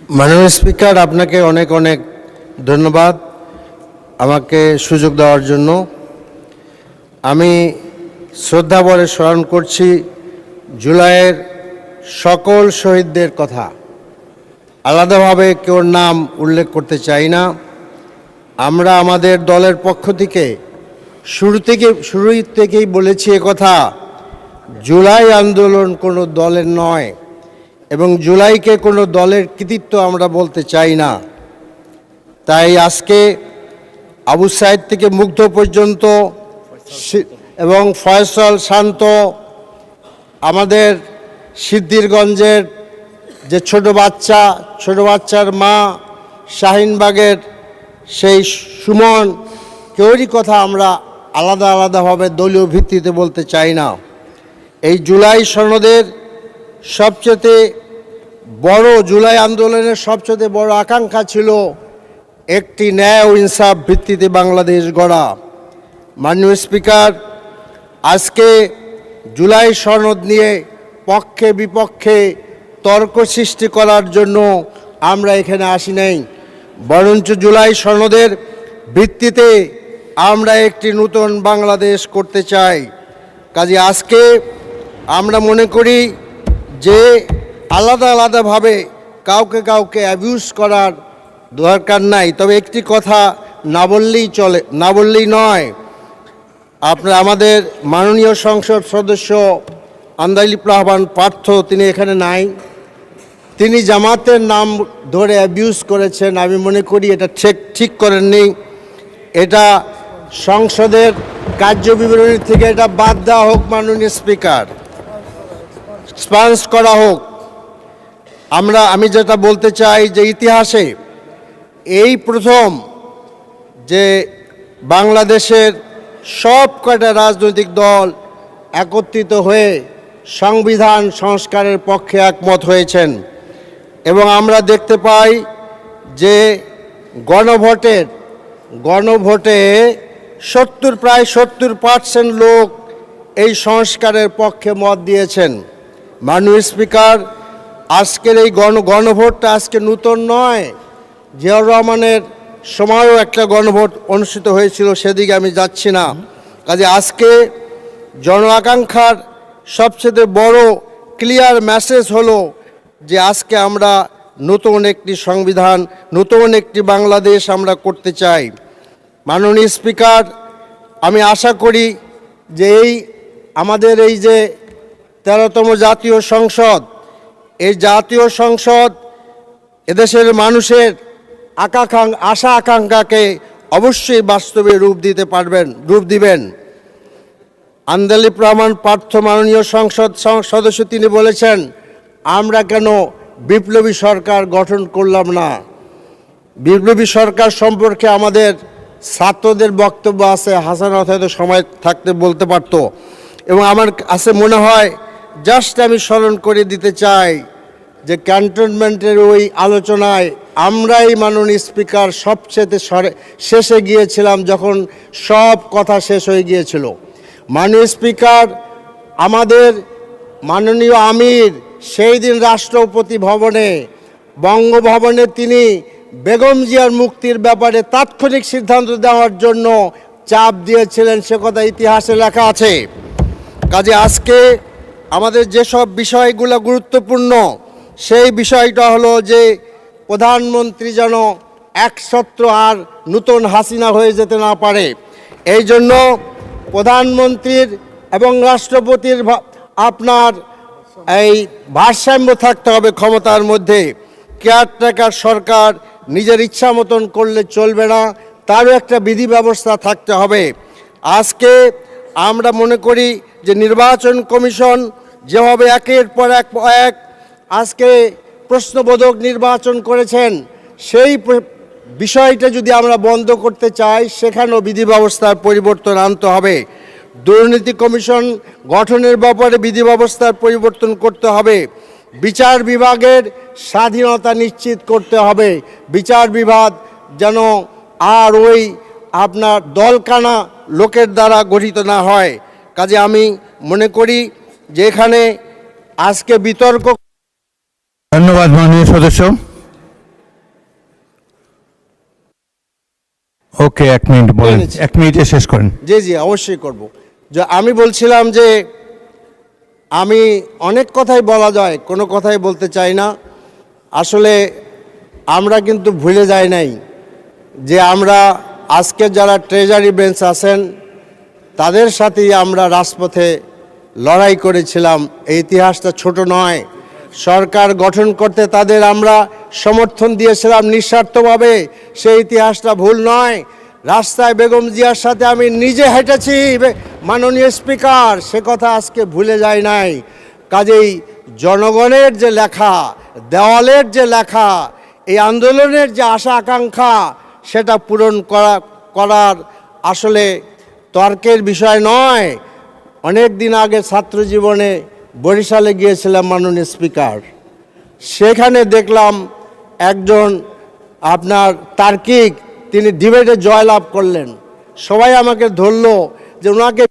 মাননীয় স্পিকার, আপনাকে অনেক অনেক ধন্যবাদ আমাকে সুযোগ দেওয়ার জন্য। আমি শ্রদ্ধাভরে স্মরণ করছি জুলাইয়ের সকল শহীদদের কথা। আলাদাভাবে কেউ নাম উল্লেখ করতে চাই না। আমরা আমাদের দলের পক্ষ থেকে শুরু থেকেই বলেছি কথা, জুলাই আন্দোলন কোনো দলের নয় এবং জুলাইকে কোনো দলের কৃতিত্ব আমরা বলতে চাই না। তাই আজকে আবু সাইদ থেকে মুগ্ধ পর্যন্ত এবং ফয়সল, শান্ত, আমাদের সিদ্ধিরগঞ্জের যে ছোট বাচ্চার মা, শাহিনবাগের সেই সুমন, কেউরই কথা আমরা আলাদাভাবে দলীয় ভিত্তিতে বলতে চাই না। এই জুলাই সনদের সবচেয়ে বড়, জুলাই আন্দোলনের সবচেয়ে বড় আকাঙ্ক্ষা ছিল একটি ন্যায় ও ইনসাফ ভিত্তিতে বাংলাদেশ গড়া। মাননীয় স্পিকার, আজকে জুলাই সনদ নিয়ে পক্ষে বিপক্ষে তর্ক সৃষ্টি করার জন্য আমরা এখানে আসি নাই, বরঞ্চ জুলাই সনদের ভিত্তিতে আমরা একটি নতুন বাংলাদেশ করতে চাই। কাজে আজকে আমরা মনে করি যে আলাদাভাবে কাউকে অ্যাবিউজ করার দরকার নাই। তবে একটি কথা না বললেই নয়। আমাদের মাননীয় সংসদ সদস্য আন্দালিব রহমান পার্থ, তিনি এখানে নাই, তিনি জামাতের নাম ধরে অ্যাবিউজ করেছেন। আমি মনে করি এটা ঠিক করেননি। এটা সংসদের কার্যবিবরণী থেকে এটা বাদ দেওয়া হোক, মাননীয় স্পিকার, স্পান্স করা হোক। আমি যেটা বলতে চাই যে ইতিহাসে এই প্রথম যে বাংলাদেশের সব কয়টা রাজনৈতিক দল একত্রিত হয়ে সংবিধান সংস্কারের পক্ষে একমত হয়েছেন এবং আমরা দেখতে পাই যে গণভোটে প্রায় 70% লোক এই সংস্কারের পক্ষে মত দিয়েছেন। মাননীয় স্পিকার, আজকের এই গণভোটটা আজকে নতুন নয়। জিয়াউর রহমানের সময়ও একটা গণভোট অনুষ্ঠিত হয়েছিল, সেদিকে আমি যাচ্ছি না। কাজে আজকে জন আকাঙ্ক্ষার সবচেয়ে বড় ক্লিয়ার মেসেজ হলো যে আজকে আমরা নতুন একটি সংবিধান, নতুন একটি বাংলাদেশ আমরা করতে চাই। মাননীয় স্পিকার, আমি আশা করি যে আমাদের এই যে 13তম জাতীয় সংসদ, এই জাতীয় সংসদ এদেশের মানুষের আশা আকাঙ্ক্ষাকে অবশ্যই বাস্তবে রূপ দিবেন। আন্দালিব রহমান পার্থ, মাননীয় সংসদ সদস্য, তিনি বলেছেন আমরা কেন বিপ্লবী সরকার গঠন করলাম না। বিপ্লবী সরকার সম্পর্কে আমাদের ছাত্রদের বক্তব্য আছে, হাসানাত হয়তো সময় থাকতে বলতে পারত। এবং আমার কাছে মনে হয় জাস্ট আমি স্মরণ করে দিতে চাই যে ক্যান্টনমেন্টের ওই আলোচনায় আমরাই, মাননীয় স্পিকার, সবচেয়ে শেষে গিয়েছিলাম যখন সব কথা শেষ হয়ে গিয়েছিল। মাননীয় স্পিকার, আমাদের মাননীয় আমির সেই দিন রাষ্ট্রপতি ভবনে, বঙ্গভবনে তিনি বেগম জিয়ার মুক্তির ব্যাপারে তাৎক্ষণিক সিদ্ধান্ত দেওয়ার জন্য চাপ দিয়েছিলেন, সে কথা ইতিহাসে লেখা আছে। কাজে আজকে আমাদের যেসব বিষয়গুলো গুরুত্বপূর্ণ, সেই বিষয়টা হলো যে প্রধানমন্ত্রী যেন একছত্র আর নতুন হাসিনা হয়ে যেতে না পারে। এই জন্য প্রধানমন্ত্রীর এবং রাষ্ট্রপতির আপনার এই ভারসাম্য থাকতে হবে ক্ষমতার মধ্যে। কেয়ারটেকার সরকার নিজের ইচ্ছা মতন করলে চলবে না, তারও একটা বিধি ব্যবস্থা থাকতে হবে। আজকে আমরা মনে করি যে নির্বাচন কমিশন যেভাবে একের পর এক আজকে প্রশ্নবোধক নির্বাচন করেছেন, সেই বিষয়টা যদি আমরা বন্ধ করতে চাই, সেখানেও বিধি ব্যবস্থার পরিবর্তন আনতে হবে। দুর্নীতি কমিশন গঠনের ব্যাপারে বিধি ব্যবস্থার পরিবর্তন করতে হবে। বিচার বিভাগের স্বাধীনতা নিশ্চিত করতে হবে। বিচার বিভাগ যেন আর ওই আপনার দলকানা লোকের দ্বারা গঠিত না হয়। কাজে আমি মনে করি যে এখানে আজকে বিতর্ক। ধন্যবাদ মাননীয় সদস্য। ওকে, 1 মিনিট বলেন, নিচ্ছি। 1 মিনিটে শেষ করেন। জি জি অবশ্যই করব। যে আমি বলছিলাম যে আমি অনেক কথাই বলা যায়, কোনো কথাই বলতে চাই না। আসলে আমরা কিন্তু ভুলে যাই নাই যে আমরা আজকে যারা ট্রেজারি বেঞ্চ আছেন তাদের সাথেই আমরা রাজপথে লড়াই করেছিলাম। এই ইতিহাসটা ছোট নয়। সরকার গঠন করতে তাদের আমরা সমর্থন দিয়েছিলাম নিঃস্বার্থভাবে, সেই ইতিহাসটা ভুল নয়। রাস্তায় বেগম জিয়ার সাথে আমি নিজে হেঁটেছি মাননীয় স্পিকার, সে কথা আজকে ভুলে যায় নাই। কাজেই জনগণের যে লেখা, দেওয়ালের যে লেখা, এই আন্দোলনের যে আশা আকাঙ্ক্ষা, সেটা পূরণ করার আসলে তর্কের বিষয় নয়। অনেক দিন আগে ছাত্র জীবনে বরিশালে গিয়েছিলাম মাননীয় স্পিকার, সেখানে দেখলাম একজন আপনার তার্কিক, তিনি ডিবেটে জয়লাভ করলেন। সবাই আমাকে ধরলো যে ওনাকে